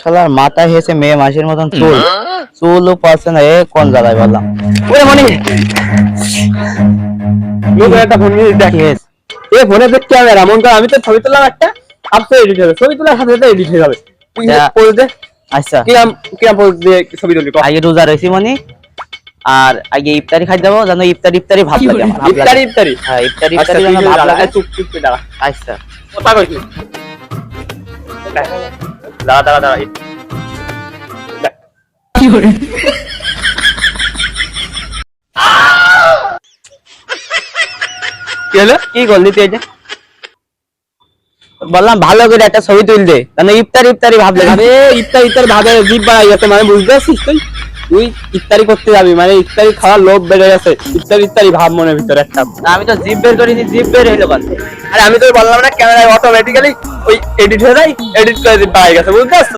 শালার মাথা হেসে মেয়ে মাসির মতন চুল চুলও পাচ্ছে না এ কোন জায়গায় বললাম ওরে মনি লোক একটা ফোন নিয়ে দেখ এ ফোনে দেখ ক্যামেরা মন কর আমি তো ছবি তুললাম একটা আপসে এডিট হবে ছবি তোলার সাথে সাথে এডিট হয়ে যাবে তুই পোজ দে আচ্ছা কিরাম পোজ দিয়ে ছবি তুলবি আগে রোজা রয়েছি মনি আর আগে ইফতারি খাই যাবো জানো ইফতারি ভাব লাগে আমার ইফতারি হ্যাঁ ইফতারি আচ্ছা, যেন তুই ভাব দাঁড়া, লাগে চুপ চুপ করে দাঁড়া আচ্ছা কথা কইছি দাঁড়া দাঁড়া দাঁড়া কি করে কি হলো কি করলি তুই এটা বললাম ভালো করে একটা ছবি তুল দে জানো ইফতারি ভাব লাগে আরে ইফতার ভাবে জিভ বাড়াই গেছে মানে বুঝতে পারছিস তুই ইফতারি করতে যাবি মানে ইফতারি খাওয়ার লোভ বেড়ে গেছে ইফতারি ভাব মনের ভিতরে একটা না, আমি তো জিপ বের করিনি জিপ বের হইলো কেন আরে আমি তো বললাম না ক্যামেরায় অটোমেটিক্যালি ওই এডিট হয়ে যায় এডিট করে পাই গেছে বুঝতে পারছিস